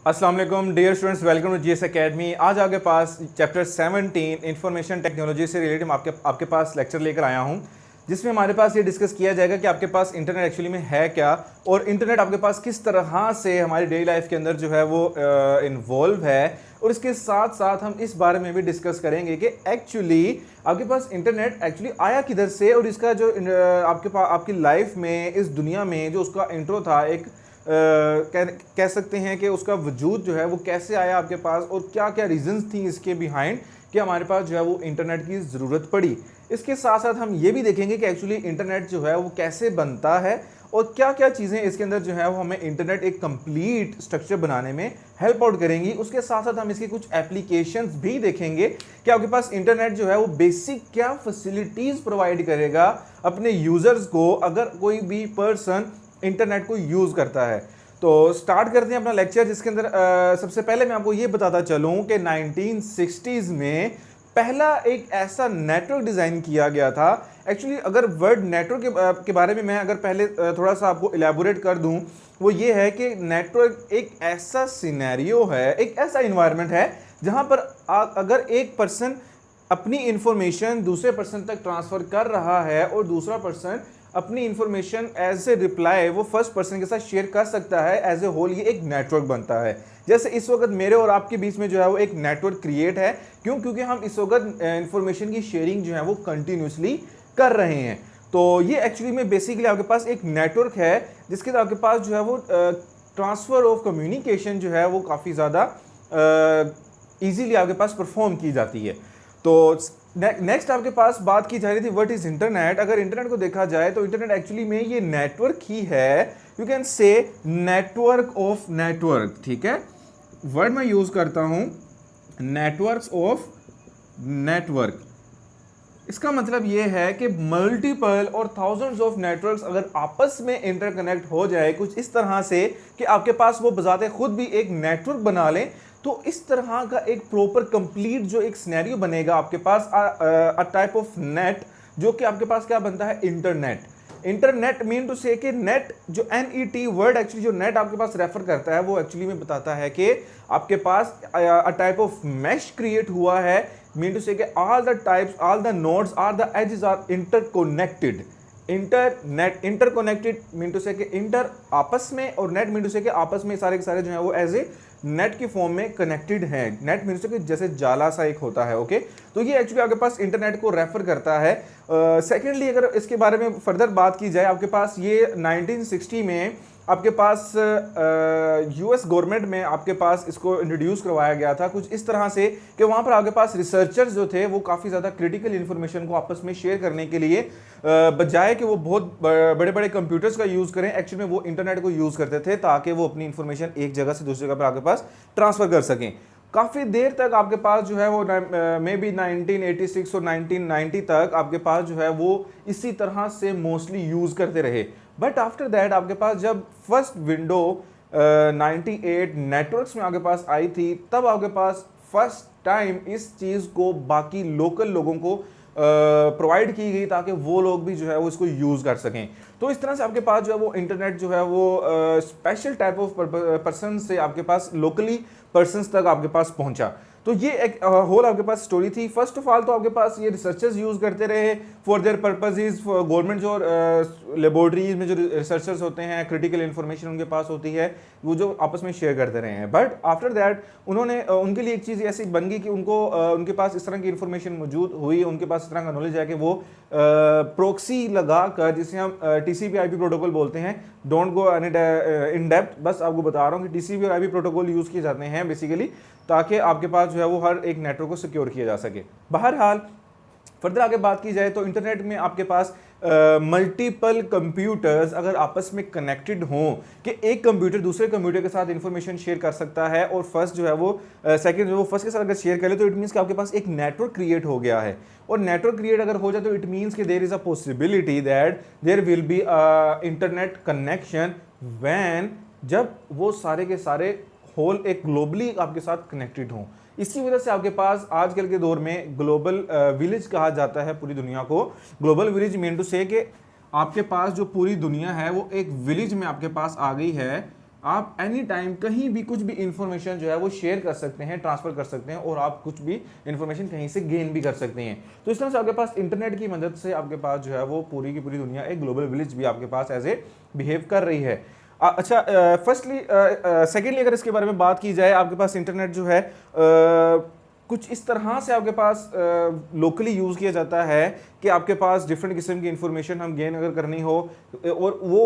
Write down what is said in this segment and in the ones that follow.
अस्सलाम वालेकुम dear students, welcome to GS academy. आज आपके पास चैप्टर 17 इंफॉर्मेशन टेक्नोलॉजी से रिलेटेड आपके पास लेक्चर लेकर आया हूं, जिसमें हमारे पास ये डिस्कस किया जाएगा कि आपके पास इंटरनेट एक्चुअली में है क्या और इंटरनेट आपके पास किस तरह से हमारी डेली लाइफ के अंदर जो है वो इन्वॉल्व है। और इसके साथ साथ हम इस बारे में भी डिस्कस करेंगे कि एक्चुअली आपके पास इंटरनेट एक्चुअली आया किधर से और इसका जो आपके पास आपकी लाइफ में इस दुनिया में जो उसका इंट्रो था, एक कह सकते हैं कि उसका वजूद जो है वो कैसे आया आपके पास और क्या क्या रीजंस थी इसके बिहाइंड कि हमारे पास जो है वो इंटरनेट की ज़रूरत पड़ी। इसके साथ साथ हम ये भी देखेंगे कि एक्चुअली इंटरनेट जो है वो कैसे बनता है और क्या क्या चीज़ें इसके अंदर जो है वो हमें इंटरनेट एक कंप्लीट स्ट्रक्चर बनाने में हेल्प आउट करेंगी। उसके साथ साथ हम इसकी कुछ एप्लीकेशंस भी देखेंगे कि आपके पास इंटरनेट जो है वो बेसिक क्या फैसिलिटीज़ प्रोवाइड करेगा अपने यूज़र्स को अगर कोई भी पर्सन इंटरनेट को यूज़ करता है। तो स्टार्ट करते हैं अपना लेक्चर, जिसके अंदर सबसे पहले मैं आपको ये बताता चलूँ कि 1960s में पहला एक ऐसा नेटवर्क डिज़ाइन किया गया था। एक्चुअली अगर वर्ड नेटवर्क के बारे में मैं अगर पहले थोड़ा सा आपको इलेबोरेट कर दूं, वो ये है कि नेटवर्क एक ऐसा सिनेरियो है, एक ऐसा इन्वायरमेंट है जहां पर अगर एक पर्सन अपनी इंफॉर्मेशन दूसरे पर्सन तक ट्रांसफ़र कर रहा है और दूसरा पर्सन अपनी इंफॉर्मेशन एज ए रिप्लाई वो फर्स्ट पर्सन के साथ शेयर कर सकता है, एज ए होल ये एक नेटवर्क बनता है। जैसे इस वक्त मेरे और आपके बीच में जो है वो एक नेटवर्क क्रिएट है। क्योंकि हम इस वक्त इंफॉर्मेशन की शेयरिंग जो है वो कंटिन्यूसली कर रहे हैं। तो ये एक्चुअली में बेसिकली आपके पास एक नेटवर्क है जिसके आपके पास जो है वो ट्रांसफ़र ऑफ कम्युनिकेशन जो है वो काफ़ी ज़्यादा ईजीली आपके पास परफॉर्म की जाती है। तो नेक्स्ट आपके पास बात की जा रही थी व्हाट इज इंटरनेट। अगर इंटरनेट को देखा जाए तो इंटरनेट एक्चुअली में ये नेटवर्क ही है, यू कैन से नेटवर्क ऑफ नेटवर्क। ठीक है, वर्ड मैं यूज करता हूं नेटवर्क्स ऑफ नेटवर्क। इसका मतलब ये है कि मल्टीपल और थाउजेंड्स ऑफ नेटवर्क्स अगर आपस में इंटरकनेक्ट हो जाए कुछ इस तरह से कि आपके पास वो बजाते खुद भी एक नेटवर्क बना लें, तो इस तरह का एक प्रॉपर कंप्लीट जो एक सिनेरियो बनेगा आपके पास अ टाइप ऑफ नेट, जो कि आपके पास क्या बनता है, internet. Internet mean to say कि नेट जो NET वर्ड एक्चुअली जो नेट आपके पास रेफर करता है वो एक्चुअली में बताता है कि आपके पास a type of mesh create हुआ है। मीन टू से कि all the types, all the nodes are the edges are interconnected. Internet interconnected mean to say कि इंटर आपस में और नेट मीन टू से कि आपस में सारे के सारे जो है वो एज ए नेट की फॉर्म में कनेक्टेड है। नेट मीन टू से कि जैसे जाला सा एक होता है। ओके, तो ये एक्चुअली आपके पास इंटरनेट को रेफर करता है। सेकेंडली अगर इसके बारे में फर्दर बात की जाए, आपके पास ये 1960 में आपके पास US गवर्नमेंट में आपके पास इसको इंट्रोड्यूस करवाया गया था कुछ इस तरह से कि वहाँ पर आपके पास रिसर्चर्स जो थे वो काफ़ी ज़्यादा क्रिटिकल इन्फॉर्मेशन को आपस में शेयर करने के लिए बजाय कि वो बहुत बड़े बड़े कंप्यूटर्स का यूज़ करें, एक्चुअली में वो इंटरनेट को यूज़ करते थे ताकि वो अपनी इंफॉर्मेशन एक जगह से दूसरी जगह पर आपके पास ट्रांसफ़र कर सकें। काफ़ी देर तक आपके पास जो है वो मे बी 1986 और 1990 तक आपके पास जो है वो इसी तरह से मोस्टली यूज़ करते रहे। बट आफ्टर दैट आपके पास जब फर्स्ट विंडो 98 नेटवर्क्स में आपके पास आई थी, तब आपके पास फर्स्ट टाइम इस चीज़ को बाकी लोकल लोगों को प्रोवाइड की गई ताकि वो लोग भी जो है वो इसको यूज़ कर सकें। तो इस तरह से आपके पास जो है वो इंटरनेट जो है वो स्पेशल टाइप ऑफ पर्सन से आपके पास लोकली पर्सन्स तक आपके पास पहुंचा। तो ये एक होल आपके पास स्टोरी थी। फर्स्ट ऑफ ऑल तो आपके पास ये रिसर्चर्स यूज़ करते रहे फॉर देयर पर्पसेस। गवर्नमेंट जो लेबोरेटरीज में जो रिसर्चर्स होते हैं, क्रिटिकल इंफॉर्मेशन उनके पास होती है, वो जो आपस में शेयर करते रहे हैं। बट आफ्टर दैट उन्होंने उनके लिए एक चीज़ ऐसी बन गई कि उनको उनके पास इस तरह की इंफॉर्मेशन मौजूद हुई, उनके पास इस तरह का नॉलेज है कि वो प्रोक्सी लगा कर, जिसे हम TCP/IP प्रोटोकॉल बोलते हैं। डोंट गो इन डेप्थ, बस आपको बता रहा हूँ कि TCP और IP प्रोटोकॉल यूज़ किए जाते हैं बेसिकली ताकि आपके पास जो है वो हर एक नेटवर्क को सिक्योर किया जा सके। बहरहाल फर्दर आगे बात की जाए तो इंटरनेट में आपके पास मल्टीपल कंप्यूटर्स अगर आपस में कनेक्टेड हों कि एक कंप्यूटर दूसरे कंप्यूटर के साथ इंफॉर्मेशन शेयर कर सकता है और फर्स्ट जो है वो सेकंड जो वो फर्स्ट के साथ अगर शेयर करे तो इट मीन्स कि आपके पास एक नेटवर्क क्रिएट हो गया है। और नेटवर्क क्रिएट अगर हो जाए तो इट मीन्स कि there is a possibility that there will be internet connection when, जब वो सारे के सारे होल एक ग्लोबली आपके साथ कनेक्टेड हों। इसी वजह से आपके पास आजकल के दौर में ग्लोबल विलेज कहा जाता है पूरी दुनिया को। Global village mean to say कि आपके पास जो पूरी दुनिया है वो एक विलेज में आपके पास आ गई है आप एनी टाइम कहीं भी कुछ भी इंफॉर्मेशन जो है वो शेयर कर सकते हैं, ट्रांसफर कर सकते हैं और आप कुछ भी इंफॉर्मेशन कहीं से गेन भी कर सकते हैं। तो इस तरह से आपके पास इंटरनेट की मदद से आपके पास जो है वो पूरी की पूरी दुनिया, एक ग्लोबल विलेज भी आपके पास एज ए बिहेव कर रही है। अच्छा, फर्स्टली सेकेंडली अगर इसके बारे में बात की जाए, आपके पास इंटरनेट जो है कुछ इस तरह से आपके पास लोकली यूज़ किया जाता है कि आपके पास डिफरेंट किस्म की इंफॉर्मेशन हम गेन अगर करनी हो, और वो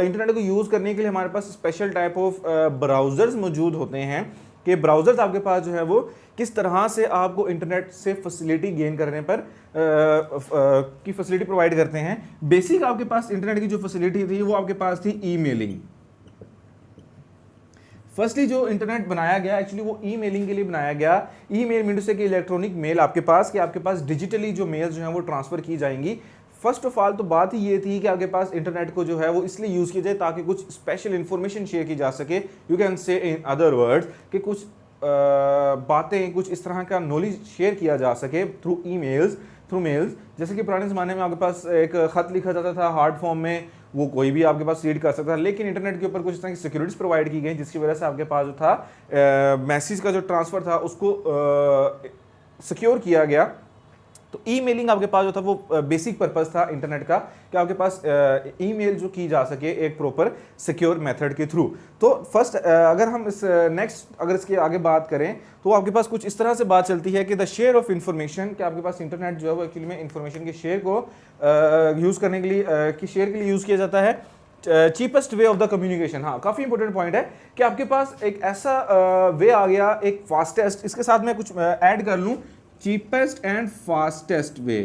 इंटरनेट को यूज़ करने के लिए हमारे पास स्पेशल टाइप ऑफ ब्राउज़र्स मौजूद होते हैं कि ब्राउज़र्स आपके पास जो है वो किस तरह से आपको इंटरनेट से फैसिलिटी गेन करने पर की फैसिलिटी प्रोवाइड करते हैं। बेसिक आपके पास इंटरनेट की जो फैसिलिटी थी वो आपके पास थी ईमेलिंग। फर्स्टली जो इंटरनेट बनाया गया एक्चुअली वो ईमेलिंग के लिए बनाया गया। ईमेल मीन्स से कि इलेक्ट्रॉनिक मेल आपके पास डिजिटली जो मेल्स जो हैं वो ट्रांसफर की जाएंगी। फर्स्ट ऑफ ऑल तो बात ही ये थी कि आपके पास इंटरनेट को जो है वो इसलिए यूज़ किया जाए ताकि कुछ स्पेशल इंफॉर्मेशन शेयर की जा सके। यू कैन से इन अदर वर्ड्स कि कुछ बातें, कुछ इस तरह का नॉलेज शेयर किया जा सके थ्रू मेल्स। जैसे कि पुराने ज़माने में आपके पास एक ख़त लिखा जाता था हार्ड फॉर्म में, वो कोई भी आपके पास रीड कर सकता था, लेकिन इंटरनेट के ऊपर कुछ इस तरह की सिक्योरिटीज प्रोवाइड की गई जिसकी वजह से आपके पास जो था मैसेज का जो ट्रांसफ़र था उसको सिक्योर किया गया। तो ईमेलिंग आपके पास जो था वो बेसिक पर्पस था इंटरनेट का कि आपके पास ईमेल जो की जा सके एक प्रॉपर सिक्योर मेथड के थ्रू। तो फर्स्ट अगर हम इस नेक्स्ट अगर इसके आगे बात करें तो आपके पास कुछ इस तरह से बात चलती है कि द शेयर ऑफ इंफॉर्मेशन, कि आपके पास इंटरनेट जो है वो एक्चुअली में इंफॉर्मेशन के शेयर को यूज़ करने के लिए शेयर के लिए यूज़ किया जाता है। Cheapest way of the communication, हाँ काफ़ी इंपॉर्टेंट पॉइंट है कि आपके पास एक ऐसा वे आ गया, एक फास्टेस्ट, इसके साथ मैं कुछ ऐड कर लूँ, cheapest and fastest way.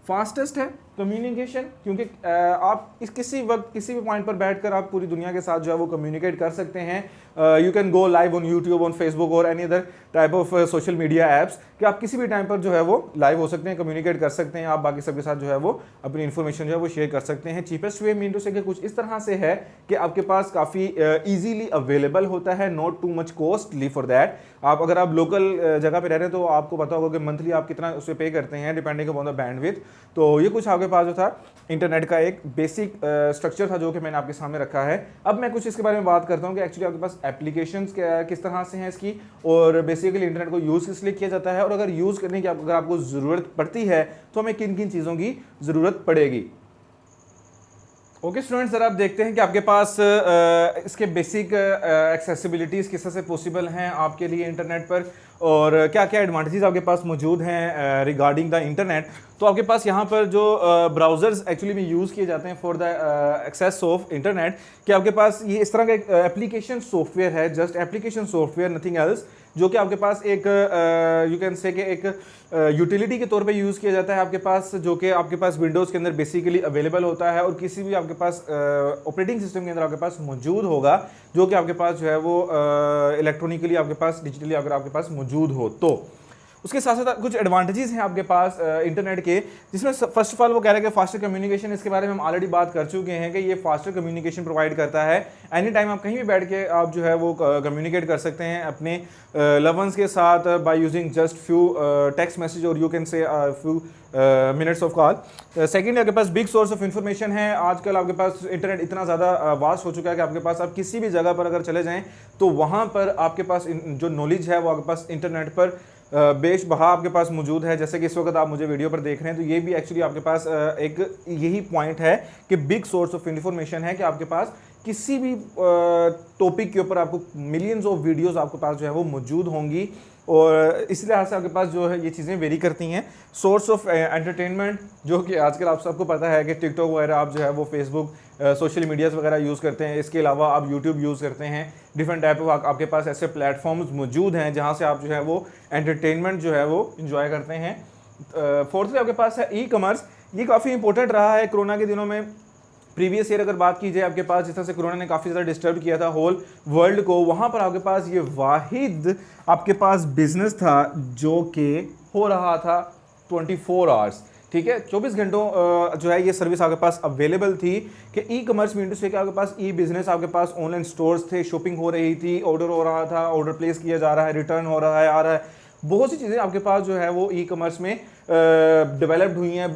Fastest है कम्युनिकेशन, क्योंकि आप इस किसी वक्त किसी भी पॉइंट पर बैठकर आप पूरी दुनिया के साथ जो है वो कम्युनिकेट कर सकते हैं। You can go live on YouTube, on Facebook और any other type of social media apps कि आप किसी भी टाइम पर जो है वो लाइव हो सकते हैं, कम्युनिकेट कर सकते हैं, आप बाकी सबके साथ जो है वो अपनी इन्फॉर्मेशन जो है वो शेयर कर सकते हैं। चीपेस्ट वे मीन टू से कुछ इस तरह से है कि आपके पास काफ़ी ईजीली अवेलेबल होता है, not too much costly for that. आप अगर आप लोकल जगह पर रह रहे हैं तो आपको पता होगा कि मंथली आप कितना उसे पे करते हैं डिपेंडिंग अपॉन द बैंडविड्थ। तो ये कुछ आपके पास जो था इंटरनेट का एक बेसिक स्ट्रक्चर था जो कि मैंने आपके सामने रखा है। अब मैं कुछ इसके बारे में बात करता हूँ कि एक्चुअली आपके पास एप्लीकेशंस किस तरह से हैं इसकी, और बेसिकली इंटरनेट को यूज़ किस लिए किया जाता है, और अगर यूज़ करने की अगर आपको ज़रूरत पड़ती है तो हमें किन किन चीज़ों की ज़रूरत पड़ेगी। ओके स्टूडेंट्स, सर आप देखते हैं कि आपके पास इसके बेसिक एक्सेसिबिलिटीज़ किस तरह से पॉसिबल हैं आपके लिए इंटरनेट पर, और क्या क्या एडवांटेजेस आपके पास मौजूद हैं रिगार्डिंग द इंटरनेट। तो आपके पास यहाँ पर जो ब्राउज़र्स एक्चुअली में यूज़ किए जाते हैं for the access of internet, कि आपके पास ये इस तरह का एक एप्लीकेशन सॉफ्टवेयर है, just application software, nothing else, जो कि आपके पास एक यू कैन से कि एक यूटिलिटी के तौर पे यूज़ किया जाता है आपके पास, जो कि आपके पास विंडोज़ के अंदर बेसिकली अवेलेबल होता है और किसी भी आपके पास ऑपरेटिंग सिस्टम के अंदर आपके पास मौजूद होगा, जो कि आपके पास जो है वो इलेक्ट्रॉनिकली आपके पास डिजिटली अगर आपके पास मौजूद हो। तो उसके साथ साथ कुछ एडवांटेजेस हैं आपके पास इंटरनेट के, जिसमें फर्स्ट ऑफ ऑल वो कह रहे हैं कि फास्टर कम्युनिकेशन। इसके बारे में हम ऑलरेडी बात कर चुके हैं कि ये फास्टर कम्युनिकेशन प्रोवाइड करता है। एनी टाइम आप कहीं भी बैठ के आप जो है वो कम्युनिकेट कर सकते हैं अपने लव वंस के साथ by using just few text message और you can say few minutes of call. Second, आपके पास बिग सोर्स ऑफ इंफॉर्मेशन है। आजकल आपके पास इंटरनेट इतना ज़्यादा वास्ट हो चुका है कि आपके पास आप किसी भी जगह पर अगर चले जाएँ तो वहाँ पर आपके पास जो नॉलेज है वो आपके पास इंटरनेट पर बेश बहा आपके पास मौजूद है। जैसे कि इस वक्त आप मुझे वीडियो पर देख रहे हैं, तो ये भी एक्चुअली आपके पास एक यही पॉइंट है कि बिग सोर्स ऑफ इंफॉर्मेशन है कि आपके पास किसी भी टॉपिक के ऊपर आपको मिलियंस ऑफ वीडियोस आपके पास जो है वो मौजूद होंगी, और इस लिहाज से आपके पास जो है ये चीज़ें वेरी करती हैं। सोर्स ऑफ एंटरटेनमेंट, जो कि आजकल आप सबको पता है कि टिकटॉक वगैरह आप जो है वो फेसबुक सोशल मीडियाज़ वगैरह यूज़ करते हैं, इसके अलावा आप यूट्यूब यूज़ करते हैं, डिफरेंट टाइप ऑफ आपके पास ऐसे प्लेटफॉर्म्स मौजूद हैं जहाँ से आप जो है वो एंटरटेनमेंट जो है वो इंजॉय करते हैं। फोर्थली आपके पास है ई कॉमर्स। ये काफ़ी इंपॉर्टेंट रहा है कोरोना के दिनों में। प्रीवियस ईयर अगर बात की जाए आपके पास जिस तरह से कोरोना ने काफ़ी ज़्यादा डिस्टर्ब किया था होल वर्ल्ड को, वहाँ पर आपके पास ये वाहिद आपके पास बिजनेस था जो कि हो रहा था 24 आवर्स, ठीक है, 24 घंटों जो है ये सर्विस आपके पास अवेलेबल थी कि e commerce mean to say कि आपके पास ई बिजनेस, आपके पास ऑनलाइन स्टोर्स थे, शॉपिंग हो रही थी, ऑर्डर हो रहा था, ऑर्डर प्लेस किया जा रहा है, रिटर्न हो रहा है, आ रहा है, बहुत सी चीज़ें आपके पास जो है वो ई कॉमर्स में डेवलप्ड हुई हैं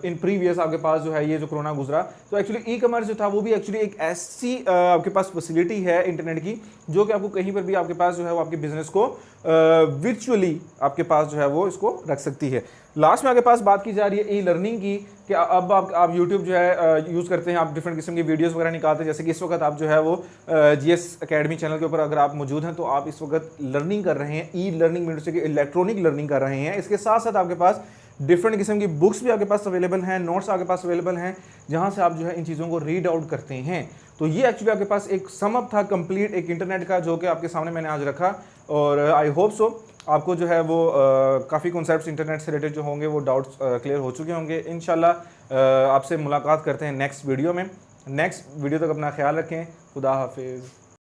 इन प्रीवियस आपके पास जो है ये जो कोरोना गुजरा। तो एक्चुअली ई कॉमर्स जो था वो भी एक्चुअली एक ऐसी आपके पास फैसिलिटी है इंटरनेट की जो कि आपको कहीं पर भी आपके पास जो है वो आपके बिजनेस को वर्चुअली आपके पास जो है वो इसको रख सकती है। लास्ट में आपके पास बात की जा रही है ई लर्निंग की कि अब आप यूट्यूब जो है यूज़ करते हैं, आप डिफरेंट किस्म की वीडियोस वगैरह निकालते हैं। जैसे कि इस वक्त आप जो है वो जीएस एकेडमी चैनल के ऊपर अगर आप मौजूद हैं तो आप इस वक्त लर्निंग कर रहे हैं, ई लर्निंग मीन से कि इलेक्ट्रॉनिक लर्निंग कर रहे हैं। इसके साथ साथ आपके पास डिफरेंट किस्म की बुक्स भी आपके पास अवेलेबल हैं, नोट्स आपके पास अवेलेबल हैं, जहां से आप जो है इन चीज़ों को रीड आउट करते हैं। तो ये एक्चुअली आपके पास एक समअप था कंप्लीट एक इंटरनेट का, जो कि आपके सामने मैंने आज रखा। और आई होप सो आपको जो है वो काफ़ी कॉन्सेप्ट्स इंटरनेट से रिलेटेड जो होंगे वो डाउट्स क्लियर हो चुके होंगे। इंशाल्लाह आपसे मुलाकात करते हैं नेक्स्ट वीडियो में। नेक्स्ट वीडियो तक अपना ख्याल रखें। खुदा हाफिज़।